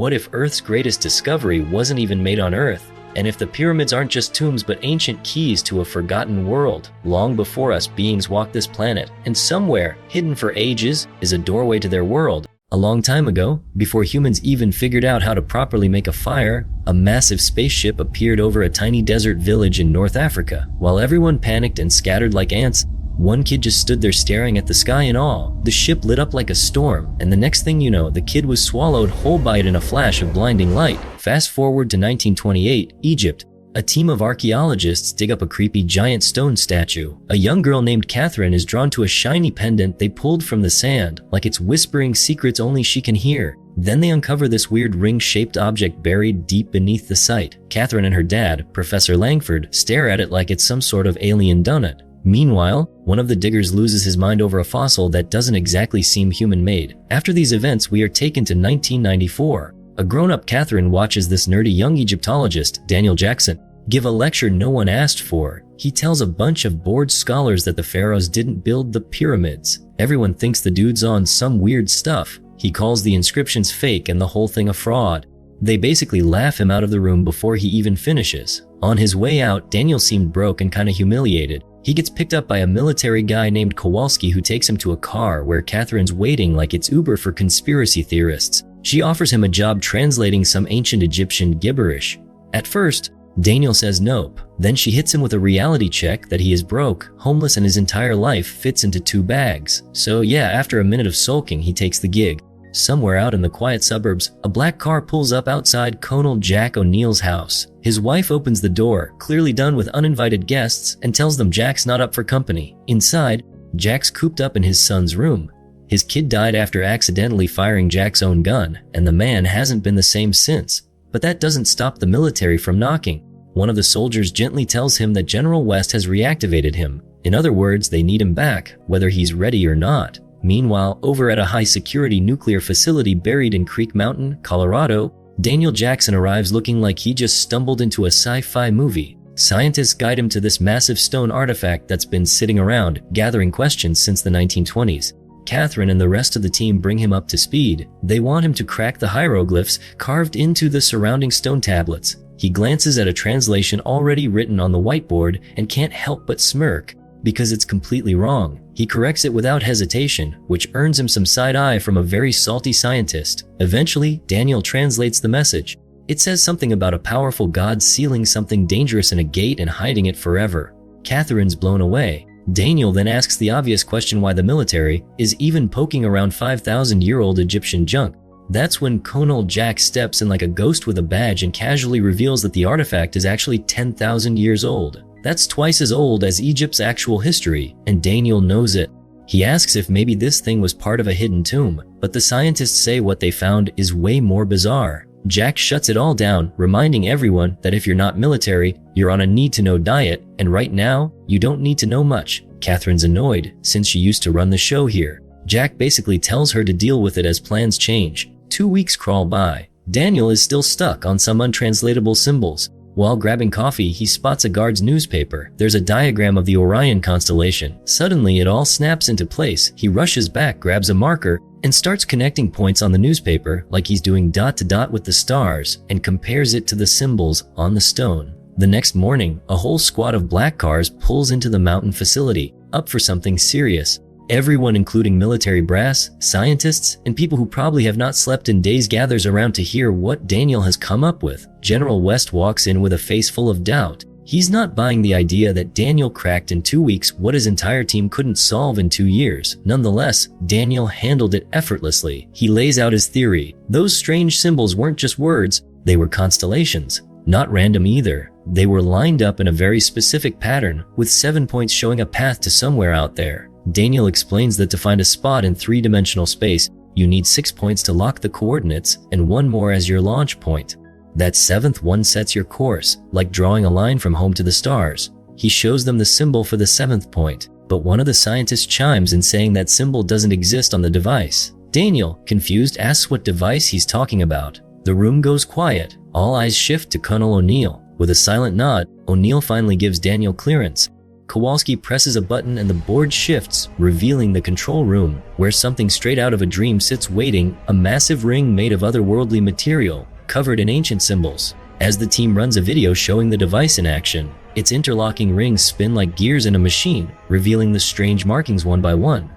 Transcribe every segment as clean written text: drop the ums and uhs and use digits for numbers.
what if Earth's greatest discovery wasn't even made on Earth? And if the pyramids aren't just tombs but ancient keys to a forgotten world? Long before us beings walked this planet, and somewhere, hidden for ages, is a doorway to their world. A long time ago, before humans even figured out how to properly make a fire, a massive spaceship appeared over a tiny desert village in North Africa. While everyone panicked and scattered like ants, one kid just stood there staring at the sky in awe. The ship lit up like a storm, and the next thing you know, the kid was swallowed whole by it in a flash of blinding light. Fast forward to 1928, Egypt. A team of archaeologists dig up a creepy giant stone statue. A young girl named Catherine is drawn to a shiny pendant they pulled from the sand, like it's whispering secrets only she can hear. Then they uncover this weird ring-shaped object buried deep beneath the site. Catherine and her dad, Professor Langford, stare at it like it's some sort of alien donut. Meanwhile, one of the diggers loses his mind over a fossil that doesn't exactly seem human-made. After these events, we are taken to 1994. A grown-up Catherine watches this nerdy young Egyptologist, Daniel Jackson, give a lecture no one asked for. He tells a bunch of bored scholars that the pharaohs didn't build the pyramids. Everyone thinks the dude's on some weird stuff. He calls the inscriptions fake and the whole thing a fraud. They basically laugh him out of the room before he even finishes. On his way out, Daniel seemed broke and kinda humiliated. He gets picked up by a military guy named Kowalski who takes him to a car where Catherine's waiting like it's Uber for conspiracy theorists. She offers him a job translating some ancient Egyptian gibberish. At first, Daniel says nope. Then she hits him with a reality check that he is broke, homeless, and his entire life fits into 2 bags. So yeah, after a minute of sulking, he takes the gig. Somewhere out in the quiet suburbs, a black car pulls up outside Colonel Jack O'Neill's house. His wife opens the door, clearly done with uninvited guests, and tells them Jack's not up for company. Inside, Jack's cooped up in his son's room. His kid died after accidentally firing Jack's own gun, and the man hasn't been the same since. But that doesn't stop the military from knocking. One of the soldiers gently tells him that General West has reactivated him. In other words, they need him back, whether he's ready or not. Meanwhile, over at a high-security nuclear facility buried in Creek Mountain, Colorado, Daniel Jackson arrives looking like he just stumbled into a sci-fi movie. Scientists guide him to this massive stone artifact that's been sitting around, gathering questions since the 1920s. Catherine and the rest of the team bring him up to speed. They want him to crack the hieroglyphs carved into the surrounding stone tablets. He glances at a translation already written on the whiteboard and can't help but smirk, because it's completely wrong. He corrects it without hesitation, which earns him some side-eye from a very salty scientist. Eventually, Daniel translates the message. It says something about a powerful god sealing something dangerous in a gate and hiding it forever. Catherine's blown away. Daniel then asks the obvious question why the military is even poking around 5,000-year-old Egyptian junk. That's when Colonel Jack steps in like a ghost with a badge and casually reveals that the artifact is actually 10,000 years old. That's twice as old as Egypt's actual history, and Daniel knows it. He asks if maybe this thing was part of a hidden tomb, but the scientists say what they found is way more bizarre. Jack shuts it all down, reminding everyone that if you're not military, you're on a need-to-know diet, and right now, you don't need to know much. Catherine's annoyed, since she used to run the show here. Jack basically tells her to deal with it as plans change. 2 weeks crawl by. Daniel is still stuck on some untranslatable symbols. While grabbing coffee, he spots a guard's newspaper. There's a diagram of the Orion constellation. Suddenly, it all snaps into place. He rushes back, grabs a marker, and starts connecting points on the newspaper like he's doing dot to dot with the stars, and compares it to the symbols on the stone. The next morning, a whole squad of black cars pulls into the mountain facility, up for something serious. Everyone, including military brass, scientists, and people who probably have not slept in days, gathers around to hear what Daniel has come up with. General West walks in with a face full of doubt. He's not buying the idea that Daniel cracked in 2 weeks what his entire team couldn't solve in 2 years. Nonetheless, Daniel handled it effortlessly. He lays out his theory. Those strange symbols weren't just words, they were constellations. Not random either. They were lined up in a very specific pattern, with 7 points showing a path to somewhere out there. Daniel explains that to find a spot in 3-dimensional space, you need 6 points to lock the coordinates and 1 more as your launch point. That 7th one sets your course, like drawing a line from home to the stars. He shows them the symbol for the 7th point, but one of the scientists chimes in saying that symbol doesn't exist on the device. Daniel, confused, asks what device he's talking about. The room goes quiet. All eyes shift to Colonel O'Neill. With a silent nod, O'Neill finally gives Daniel clearance. Kowalski presses a button and the board shifts, revealing the control room, where something straight out of a dream sits waiting, a massive ring made of otherworldly material, covered in ancient symbols. As the team runs a video showing the device in action, its interlocking rings spin like gears in a machine, revealing the strange markings one by one.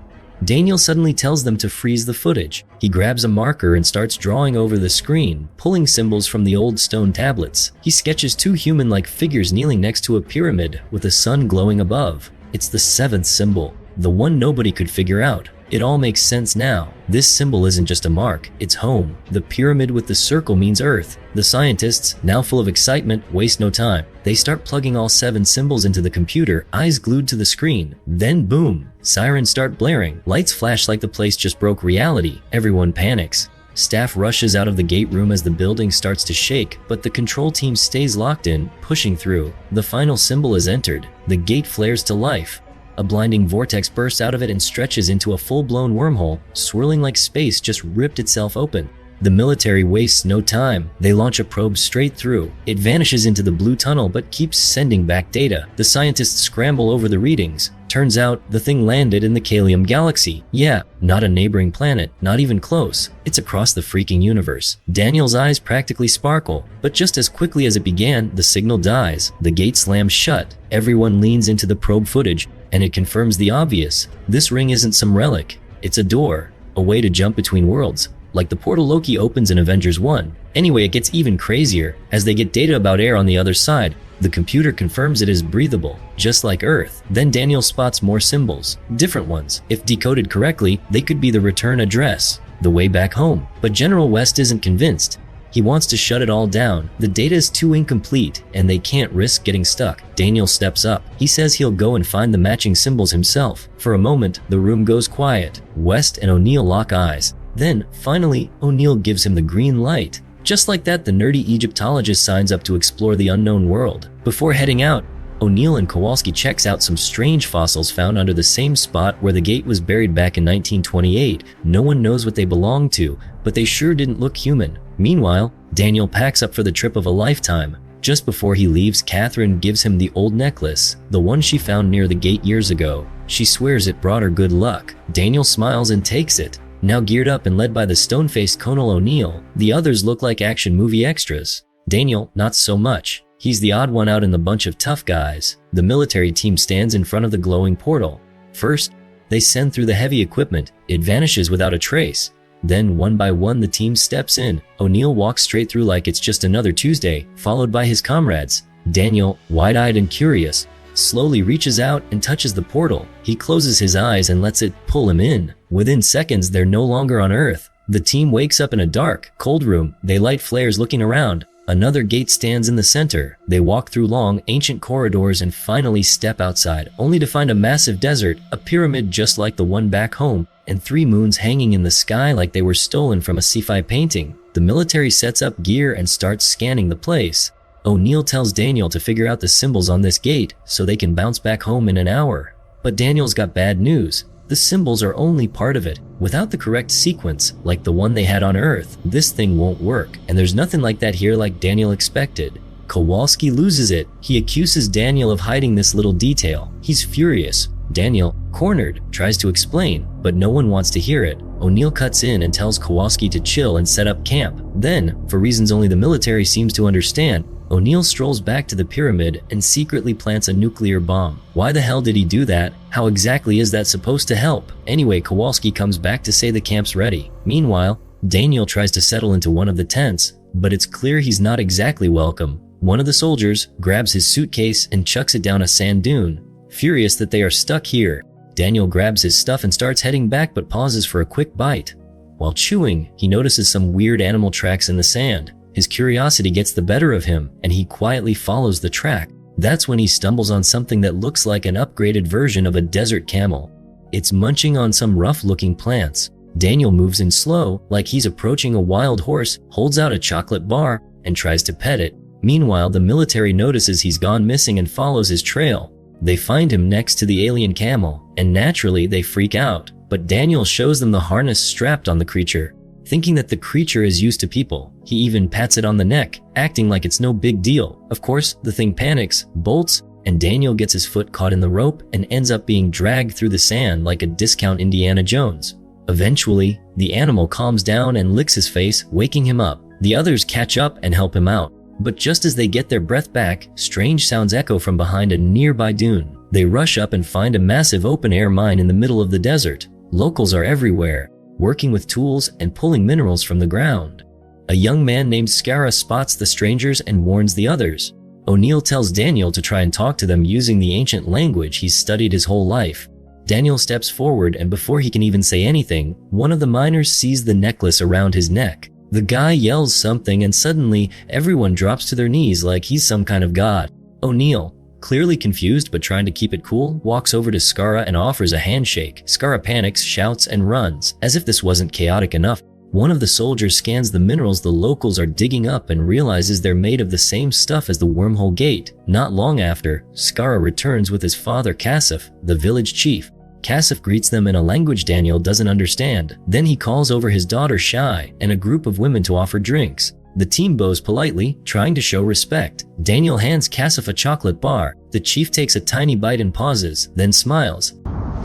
Daniel suddenly tells them to freeze the footage. He grabs a marker and starts drawing over the screen, pulling symbols from the old stone tablets. He sketches two human-like figures kneeling next to a pyramid with a sun glowing above. It's the seventh symbol, the one nobody could figure out. It all makes sense now. This symbol isn't just a mark, it's home. The pyramid with the circle means Earth. The scientists, now full of excitement, waste no time. They start plugging all 7 symbols into the computer, eyes glued to the screen. Then boom, sirens start blaring. Lights flash like the place just broke reality. Everyone panics. Staff rushes out of the gate room as the building starts to shake, but the control team stays locked in, pushing through. The final symbol is entered. The gate flares to life. A blinding vortex bursts out of it and stretches into a full-blown wormhole, swirling like space just ripped itself open. The military wastes no time. They launch a probe straight through. It vanishes into the blue tunnel but keeps sending back data. The scientists scramble over the readings. Turns out the thing landed in the Kalium galaxy. Yeah, not a neighboring planet, not even close. It's across the freaking universe. Daniel's eyes practically sparkle, but just as quickly as it began, the signal dies. The gate slams shut. Everyone leans into the probe footage, and it confirms the obvious. This ring isn't some relic. It's a door, a way to jump between worlds, like the portal Loki opens in Avengers 1. Anyway, it gets even crazier. As they get data about air on the other side, the computer confirms it is breathable, just like Earth. Then Daniel spots more symbols, different ones. If decoded correctly, they could be the return address, the way back home. But General West isn't convinced. He wants to shut it all down. The data is too incomplete, and they can't risk getting stuck. Daniel steps up. He says he'll go and find the matching symbols himself. For a moment, the room goes quiet. West and O'Neill lock eyes. Then, finally, O'Neill gives him the green light. Just like that, the nerdy Egyptologist signs up to explore the unknown world. Before heading out, O'Neill and Kowalski checks out some strange fossils found under the same spot where the gate was buried back in 1928. No one knows what they belong to, but they sure didn't look human. Meanwhile, Daniel packs up for the trip of a lifetime. Just before he leaves, Catherine gives him the old necklace, the one she found near the gate years ago. She swears it brought her good luck. Daniel smiles and takes it. Now geared up and led by the stone-faced Colonel O'Neill, the others look like action movie extras. Daniel, not so much. He's the odd one out in the bunch of tough guys. The military team stands in front of the glowing portal. First, they send through the heavy equipment. It vanishes without a trace. Then, one by one, the team steps in. O'Neill walks straight through like it's just another Tuesday, followed by his comrades. Daniel, wide-eyed and curious, slowly reaches out and touches the portal. He closes his eyes and lets it pull him in. Within seconds, they're no longer on Earth. The team wakes up in a dark, cold room. They light flares looking around. Another gate stands in the center. They walk through long, ancient corridors and finally step outside, only to find a massive desert, a pyramid just like the one back home, and 3 moons hanging in the sky like they were stolen from a sci-fi painting. The military sets up gear and starts scanning the place. O'Neill tells Daniel to figure out the symbols on this gate so they can bounce back home in an hour. But Daniel's got bad news. The symbols are only part of it. Without the correct sequence, like the one they had on Earth, this thing won't work. And there's nothing like that here like Daniel expected. Kowalski loses it. He accuses Daniel of hiding this little detail. He's furious. Daniel, cornered, tries to explain, but no one wants to hear it. O'Neill cuts in and tells Kowalski to chill and set up camp. Then, for reasons only the military seems to understand, O'Neill strolls back to the pyramid and secretly plants a nuclear bomb. Why the hell did he do that? How exactly is that supposed to help? Anyway, Kowalski comes back to say the camp's ready. Meanwhile, Daniel tries to settle into one of the tents, but it's clear he's not exactly welcome. One of the soldiers grabs his suitcase and chucks it down a sand dune. Furious that they are stuck here, Daniel grabs his stuff and starts heading back but pauses for a quick bite. While chewing, he notices some weird animal tracks in the sand. His curiosity gets the better of him, and he quietly follows the track. That's when he stumbles on something that looks like an upgraded version of a desert camel. It's munching on some rough-looking plants. Daniel moves in slow, like he's approaching a wild horse, holds out a chocolate bar, and tries to pet it. Meanwhile, the military notices he's gone missing and follows his trail. They find him next to the alien camel, and naturally they freak out. But Daniel shows them the harness strapped on the creature. Thinking that the creature is used to people, he even pats it on the neck, acting like it's no big deal. Of course, the thing panics, bolts, and Daniel gets his foot caught in the rope and ends up being dragged through the sand like a discount Indiana Jones. Eventually, the animal calms down and licks his face, waking him up. The others catch up and help him out. But just as they get their breath back, strange sounds echo from behind a nearby dune. They rush up and find a massive open-air mine in the middle of the desert. Locals are everywhere, working with tools and pulling minerals from the ground. A young man named Scara spots the strangers and warns the others. O'Neill tells Daniel to try and talk to them using the ancient language he's studied his whole life. Daniel steps forward, and before he can even say anything, one of the miners sees the necklace around his neck. The guy yells something, and suddenly everyone drops to their knees like he's some kind of god. O'Neill, clearly confused but trying to keep it cool, walks over to Scara and offers a handshake. Scara panics, shouts, and runs. As if this wasn't chaotic enough, one of the soldiers scans the minerals the locals are digging up and realizes they're made of the same stuff as the wormhole gate. Not long after, Scara returns with his father Cassif, the village chief. Cassif greets them in a language Daniel doesn't understand. Then he calls over his daughter Shai and a group of women to offer drinks. The team bows politely, trying to show respect. Daniel hands Cassif a chocolate bar. The chief takes a tiny bite and pauses, then smiles.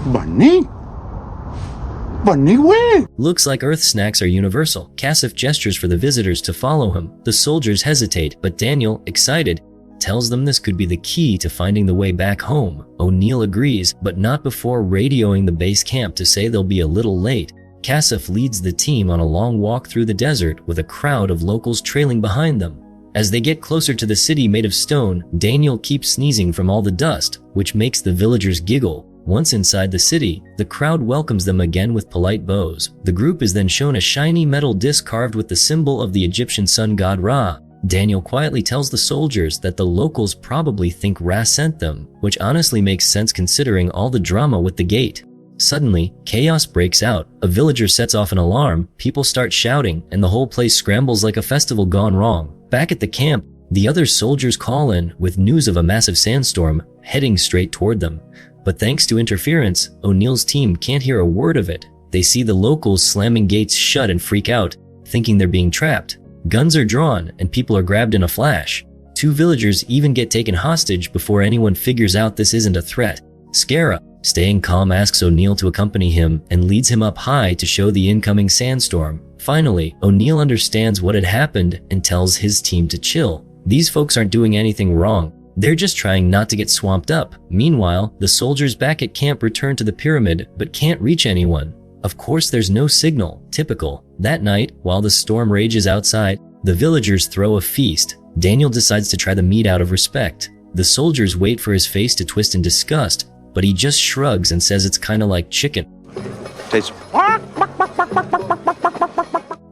Bunny? Bunny way! Looks like Earth snacks are universal. Cassif gestures for the visitors to follow him. The soldiers hesitate, but Daniel, excited, tells them this could be the key to finding the way back home. O'Neill agrees, but not before radioing the base camp to say they'll be a little late. Cassif leads the team on a long walk through the desert with a crowd of locals trailing behind them. As they get closer to the city made of stone, Daniel keeps sneezing from all the dust, which makes the villagers giggle. Once inside the city, the crowd welcomes them again with polite bows. The group is then shown a shiny metal disc carved with the symbol of the Egyptian sun god Ra. Daniel quietly tells the soldiers that the locals probably think Ra sent them, which honestly makes sense considering all the drama with the gate. Suddenly, chaos breaks out. A villager sets off an alarm, people start shouting, and the whole place scrambles like a festival gone wrong. Back at the camp, the other soldiers call in with news of a massive sandstorm heading straight toward them. But thanks to interference, O'Neill's team can't hear a word of it. They see the locals slamming gates shut and freak out, thinking they're being trapped. Guns are drawn, and people are grabbed in a flash. 2 villagers even get taken hostage before anyone figures out this isn't a threat. Scara, staying calm, asks O'Neill to accompany him and leads him up high to show the incoming sandstorm. Finally, O'Neill understands what had happened and tells his team to chill. These folks aren't doing anything wrong. They're just trying not to get swamped up. Meanwhile, the soldiers back at camp return to the pyramid but can't reach anyone. Of course, there's no signal. Typical. That night, while the storm rages outside, the villagers throw a feast. Daniel decides to try the meat out of respect. The soldiers wait for his face to twist in disgust, but he just shrugs and says it's kinda like chicken. Tastes.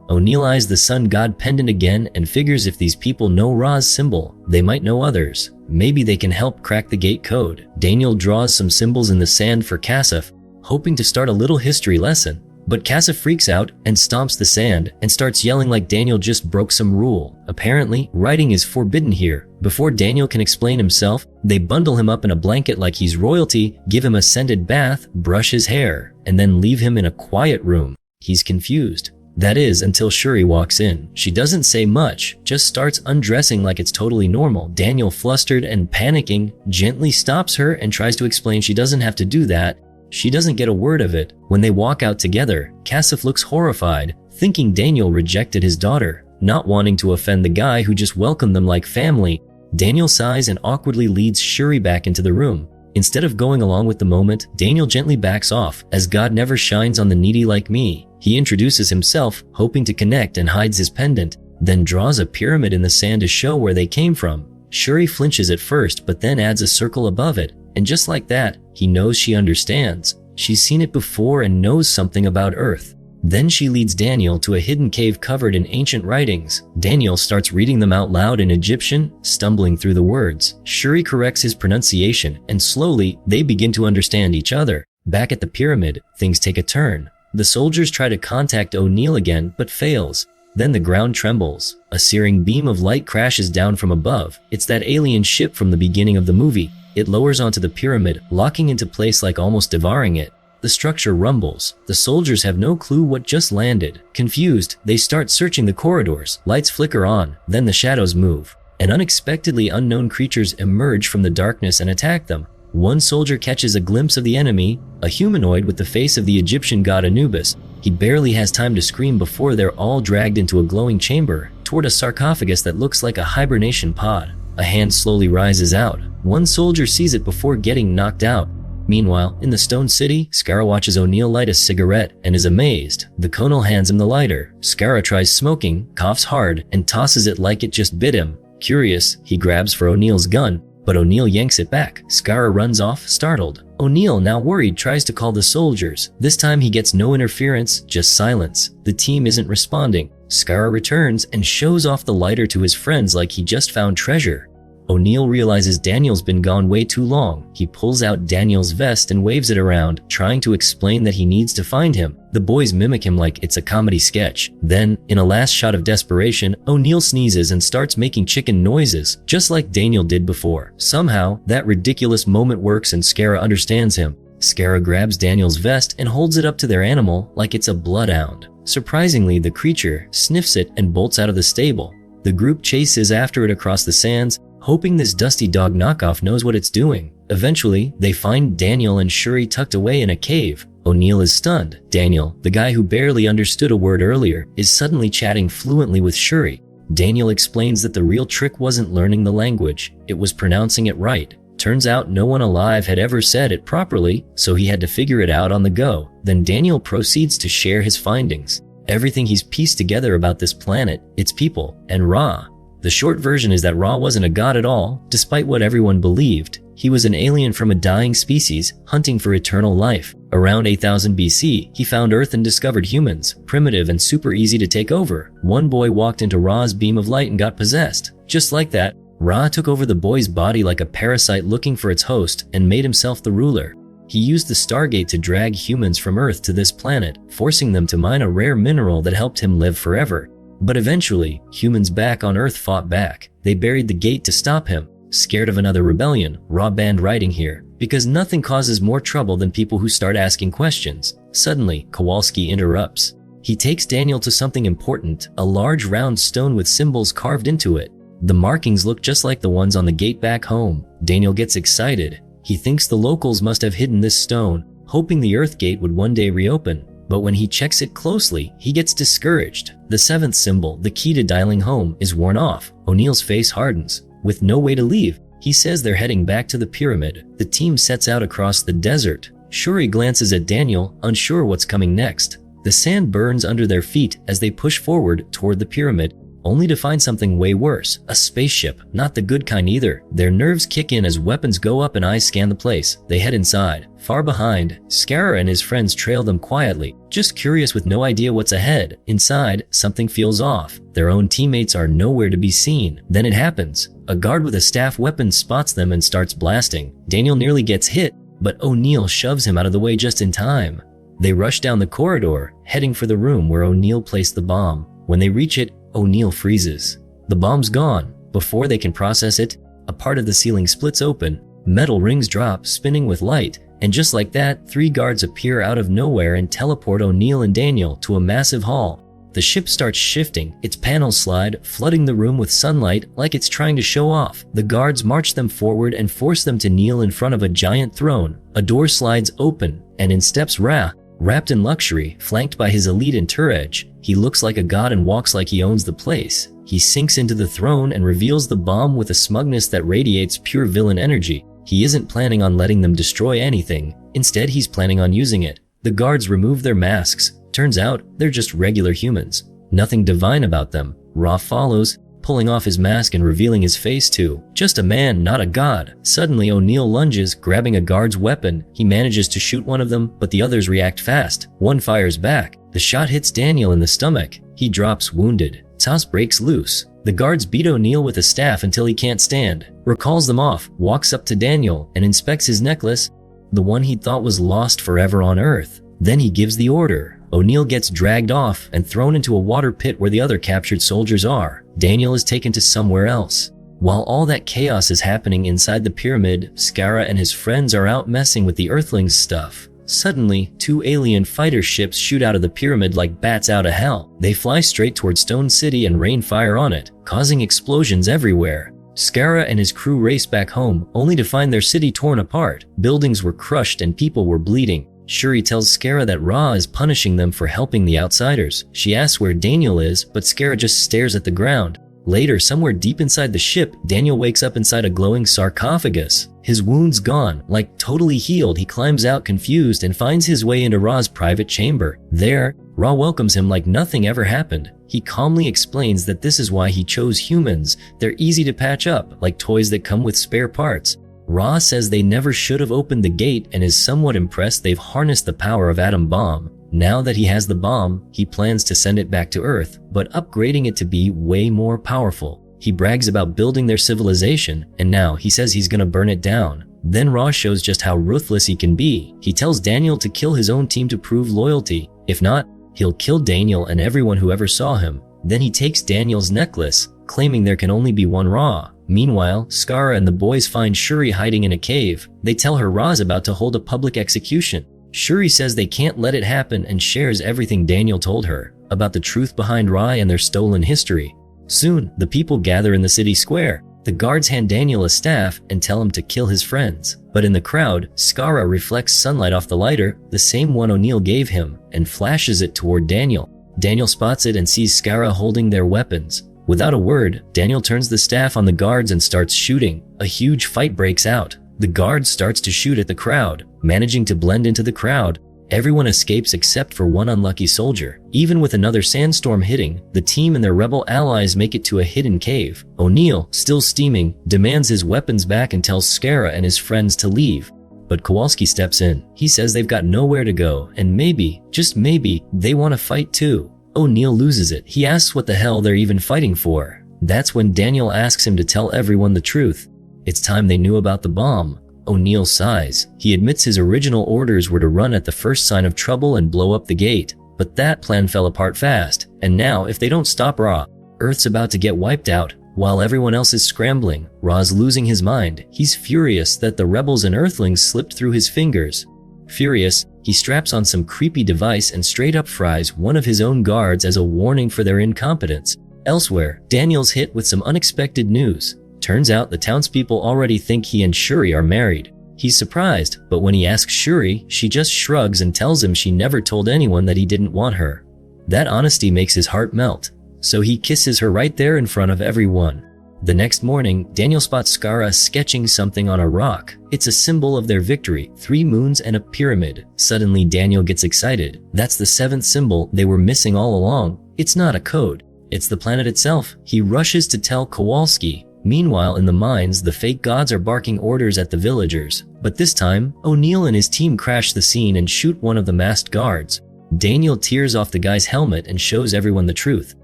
O'Neill eyes the sun god pendant again and figures if these people know Ra's symbol, they might know others. Maybe they can help crack the gate code. Daniel draws some symbols in the sand for Cassif, hoping to start a little history lesson. But Cassif freaks out and stomps the sand and starts yelling like Daniel just broke some rule. Apparently, writing is forbidden here. Before Daniel can explain himself, they bundle him up in a blanket like he's royalty, give him a scented bath, brush his hair, and then leave him in a quiet room. He's confused. That is, until Shuri walks in. She doesn't say much, just starts undressing like it's totally normal. Daniel, flustered and panicking, gently stops her and tries to explain she doesn't have to do that. She doesn't get a word of it. When they walk out together, Cassif looks horrified, thinking Daniel rejected his daughter. Not wanting to offend the guy who just welcomed them like family, Daniel sighs and awkwardly leads Shuri back into the room. Instead of going along with the moment, Daniel gently backs off, as God never shines on the needy like me. He introduces himself, hoping to connect, and hides his pendant, then draws a pyramid in the sand to show where they came from. Shuri flinches at first, but then adds a circle above it, and just like that, he knows she understands. She's seen it before and knows something about Earth. Then she leads Daniel to a hidden cave covered in ancient writings. Daniel starts reading them out loud in Egyptian, stumbling through the words. Shuri corrects his pronunciation, and slowly, they begin to understand each other. Back at the pyramid, things take a turn. The soldiers try to contact O'Neill again, but fails. Then the ground trembles. A searing beam of light crashes down from above. It's that alien ship from the beginning of the movie. It lowers onto the pyramid, locking into place like almost devouring it. The structure rumbles. The soldiers have no clue what just landed. Confused, they start searching the corridors. Lights flicker on, then the shadows move. and unexpectedly unknown creatures emerge from the darkness and attack them. One soldier catches a glimpse of the enemy, a humanoid with the face of the Egyptian god Anubis. He barely has time to scream before they're all dragged into a glowing chamber toward a sarcophagus that looks like a hibernation pod. A hand slowly rises out. One soldier sees it before getting knocked out. Meanwhile, in the Stone City, Scarra watches O'Neill light a cigarette and is amazed. The Colonel hands him the lighter. Scarra tries smoking, coughs hard, and tosses it like it just bit him. Curious, he grabs for O'Neill's gun, but O'Neill yanks it back. Scarra runs off, startled. O'Neill, now worried, tries to call the soldiers. This time he gets no interference, just silence. The team isn't responding. Scarra returns and shows off the lighter to his friends like he just found treasure. O'Neill realizes Daniel's been gone way too long. He pulls out Daniel's vest and waves it around, trying to explain that he needs to find him. The boys mimic him like it's a comedy sketch. Then, in a last shot of desperation, O'Neill sneezes and starts making chicken noises, just like Daniel did before. Somehow, that ridiculous moment works and Scarra understands him. Scarra grabs Daniel's vest and holds it up to their animal like it's a bloodhound. Surprisingly, the creature sniffs it and bolts out of the stable. The group chases after it across the sands, hoping this dusty dog knockoff knows what it's doing. Eventually, they find Daniel and Shuri tucked away in a cave. O'Neill is stunned. Daniel, the guy who barely understood a word earlier, is suddenly chatting fluently with Shuri. Daniel explains that the real trick wasn't learning the language, it was pronouncing it right. Turns out no one alive had ever said it properly, so he had to figure it out on the go. Then Daniel proceeds to share his findings. Everything he's pieced together about this planet, its people, and Ra. The short version is that Ra wasn't a god at all, despite what everyone believed. He was an alien from a dying species, hunting for eternal life. Around 8000 BC, he found Earth and discovered humans, primitive and super easy to take over. One boy walked into Ra's beam of light and got possessed. Just like that, Ra took over the boy's body like a parasite looking for its host and made himself the ruler. He used the Stargate to drag humans from Earth to this planet, forcing them to mine a rare mineral that helped him live forever. But eventually, humans back on Earth fought back. They buried the gate to stop him. Scared of another rebellion, Ra banned writing here, because nothing causes more trouble than people who start asking questions. Suddenly, Kowalski interrupts. He takes Daniel to something important, a large round stone with symbols carved into it. The markings look just like the ones on the gate back home. Daniel gets excited. He thinks the locals must have hidden this stone, hoping the Earth Gate would one day reopen. But when he checks it closely, he gets discouraged. The seventh symbol, the key to dialing home, is worn off. O'Neill's face hardens. With no way to leave, he says they're heading back to the pyramid. The team sets out across the desert. Shuri glances at Daniel, unsure what's coming next. The sand burns under their feet as they push forward toward the pyramid, only to find something way worse, a spaceship, not the good kind either. Their nerves kick in as weapons go up and eyes scan the place. They head inside. Far behind, Scarra and his friends trail them quietly, just curious with no idea what's ahead. Inside, something feels off. Their own teammates are nowhere to be seen. Then it happens. A guard with a staff weapon spots them and starts blasting. Daniel nearly gets hit, but O'Neill shoves him out of the way just in time. They rush down the corridor, heading for the room where O'Neill placed the bomb. When they reach it, O'Neill freezes. The bomb's gone. Before they can process it, a part of the ceiling splits open. Metal rings drop, spinning with light. And just like that, 3 guards appear out of nowhere and teleport O'Neill and Daniel to a massive hall. The ship starts shifting, its panels slide, flooding the room with sunlight like it's trying to show off. The guards march them forward and force them to kneel in front of a giant throne. A door slides open, and in steps Ra, wrapped in luxury, flanked by his elite entourage. He looks like a god and walks like he owns the place. He sinks into the throne and reveals the bomb with a smugness that radiates pure villain energy. He isn't planning on letting them destroy anything. Instead, he's planning on using it. The guards remove their masks. Turns out, they're just regular humans. Nothing divine about them. Ra follows, pulling off his mask and revealing his face too. Just a man, not a god. Suddenly, O'Neill lunges, grabbing a guard's weapon. He manages to shoot one of them, but the others react fast. One fires back. The shot hits Daniel in the stomach. He drops wounded. Tas breaks loose. The guards beat O'Neill with a staff until he can't stand. Ra calls them off, walks up to Daniel, and inspects his necklace, the one he thought was lost forever on Earth. Then he gives the order. O'Neill gets dragged off and thrown into a water pit where the other captured soldiers are. Daniel is taken to somewhere else. While all that chaos is happening inside the pyramid, Scarra and his friends are out messing with the Earthlings' stuff. Suddenly, 2 alien fighter ships shoot out of the pyramid like bats out of hell. They fly straight toward Stone City and rain fire on it, causing explosions everywhere. Skara and his crew race back home, only to find their city torn apart. Buildings were crushed and people were bleeding. Shuri tells Skara that Ra is punishing them for helping the outsiders. She asks where Daniel is, but Skara just stares at the ground. Later, somewhere deep inside the ship, Daniel wakes up inside a glowing sarcophagus. His wounds gone, like totally healed, he climbs out confused and finds his way into Ra's private chamber. There, Ra welcomes him like nothing ever happened. He calmly explains that this is why he chose humans. They're easy to patch up, like toys that come with spare parts. Ra says they never should have opened the gate and is somewhat impressed they've harnessed the power of Atom Bomb. Now that he has the bomb, he plans to send it back to Earth, but upgrading it to be way more powerful. He brags about building their civilization, and now he says he's gonna burn it down. Then Ra shows just how ruthless he can be. He tells Daniel to kill his own team to prove loyalty. If not, he'll kill Daniel and everyone who ever saw him. Then he takes Daniel's necklace, claiming there can only be one Ra. Meanwhile, Skara and the boys find Shuri hiding in a cave. They tell her Ra's about to hold a public execution. Shuri says they can't let it happen and shares everything Daniel told her about the truth behind Ra and their stolen history. Soon, the people gather in the city square. The guards hand Daniel a staff and tell him to kill his friends. But in the crowd, Skara reflects sunlight off the lighter, the same one O'Neill gave him, and flashes it toward Daniel. Daniel spots it and sees Skara holding their weapons. Without a word, Daniel turns the staff on the guards and starts shooting. A huge fight breaks out. The guard starts to shoot at the crowd, managing to blend into the crowd. Everyone escapes except for one unlucky soldier. Even with another sandstorm hitting, the team and their rebel allies make it to a hidden cave. O'Neill, still steaming, demands his weapons back and tells Skara and his friends to leave. But Kowalski steps in. He says they've got nowhere to go, and maybe, just maybe, they want to fight too. O'Neill loses it. He asks what the hell they're even fighting for. That's when Daniel asks him to tell everyone the truth. It's time they knew about the bomb. O'Neill sighs. He admits his original orders were to run at the first sign of trouble and blow up the gate. But that plan fell apart fast. And now, if they don't stop Ra, Earth's about to get wiped out. While everyone else is scrambling, Ra's losing his mind. He's furious that the rebels and Earthlings slipped through his fingers. Furious, he straps on some creepy device and straight up fries one of his own guards as a warning for their incompetence. Elsewhere, Daniel's hit with some unexpected news. Turns out the townspeople already think he and Shuri are married. He's surprised, but when he asks Shuri, she just shrugs and tells him she never told anyone that he didn't want her. That honesty makes his heart melt, so he kisses her right there in front of everyone. The next morning, Daniel spots Skara sketching something on a rock. It's a symbol of their victory, 3 moons and a pyramid. Suddenly, Daniel gets excited. That's the 7th symbol they were missing all along. It's not a code. It's the planet itself. He rushes to tell Kowalski. Meanwhile, in the mines, the fake gods are barking orders at the villagers. But this time, O'Neill and his team crash the scene and shoot one of the masked guards. Daniel tears off the guy's helmet and shows everyone the truth.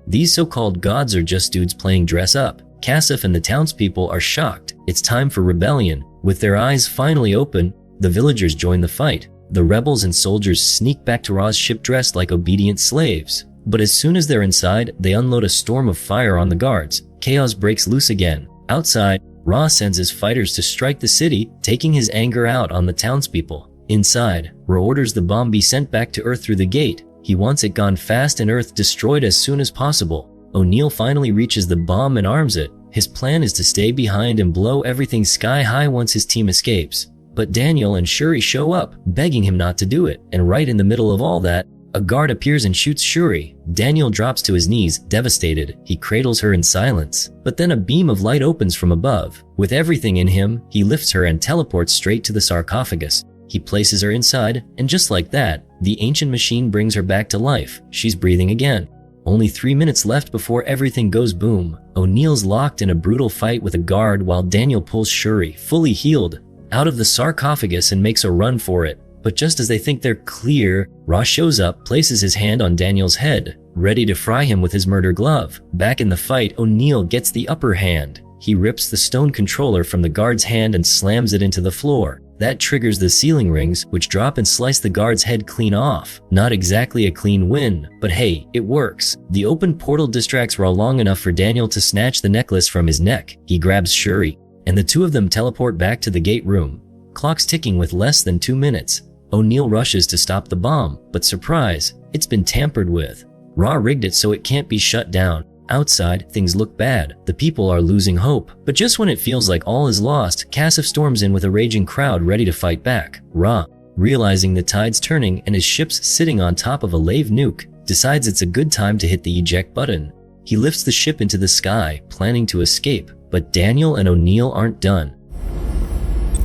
These so-called gods are just dudes playing dress up. Kassif and the townspeople are shocked. It's time for rebellion. With their eyes finally open, the villagers join the fight. The rebels and soldiers sneak back to Ra's ship dressed like obedient slaves. But as soon as they're inside, they unload a storm of fire on the guards. Chaos breaks loose again. Outside, Ra sends his fighters to strike the city, taking his anger out on the townspeople. Inside, Ra orders the bomb be sent back to Earth through the gate. He wants it gone fast and Earth destroyed as soon as possible. O'Neill finally reaches the bomb and arms it. His plan is to stay behind and blow everything sky high once his team escapes. But Daniel and Shuri show up, begging him not to do it. And right in the middle of all that, a guard appears and shoots Shuri. Daniel drops to his knees, devastated. He cradles her in silence. But then a beam of light opens from above. With everything in him, he lifts her and teleports straight to the sarcophagus. He places her inside, and just like that, the ancient machine brings her back to life. She's breathing again. Only 3 minutes left before everything goes boom. O'Neill's locked in a brutal fight with a guard while Daniel pulls Shuri, fully healed, out of the sarcophagus and makes a run for it. But just as they think they're clear, Ra shows up, places his hand on Daniel's head, ready to fry him with his murder glove. Back in the fight, O'Neill gets the upper hand. He rips the stone controller from the guard's hand and slams it into the floor. That triggers the ceiling rings, which drop and slice the guard's head clean off. Not exactly a clean win, but hey, it works. The open portal distracts Ra long enough for Daniel to snatch the necklace from his neck. He grabs Shuri, and the two of them teleport back to the gate room. Clock's ticking with less than 2 minutes. O'Neill rushes to stop the bomb, but surprise, it's been tampered with. Ra rigged it so it can't be shut down. Outside, things look bad. The people are losing hope. But just when it feels like all is lost, Kasif storms in with a raging crowd ready to fight back. Ra, realizing the tide's turning and his ship's sitting on top of a lave nuke, decides it's a good time to hit the eject button. He lifts the ship into the sky, planning to escape, but Daniel and O'Neill aren't done.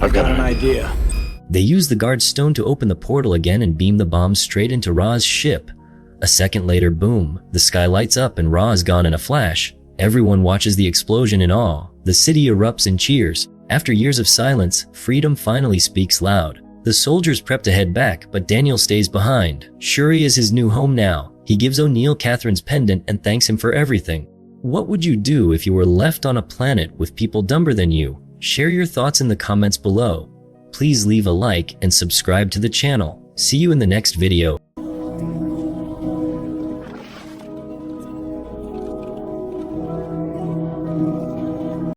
I've got an idea. They use the guard stone to open the portal again and beam the bomb straight into Ra's ship. A second later, boom, the sky lights up and Ra is gone in a flash. Everyone watches the explosion in awe. The city erupts in cheers. After years of silence, freedom finally speaks loud. The soldiers prep to head back, but Daniel stays behind. Shuri is his new home now. He gives O'Neill Catherine's pendant and thanks him for everything. What would you do if you were left on a planet with people dumber than you? Share your thoughts in the comments below. Please leave a like and subscribe to the channel. See you in the next video.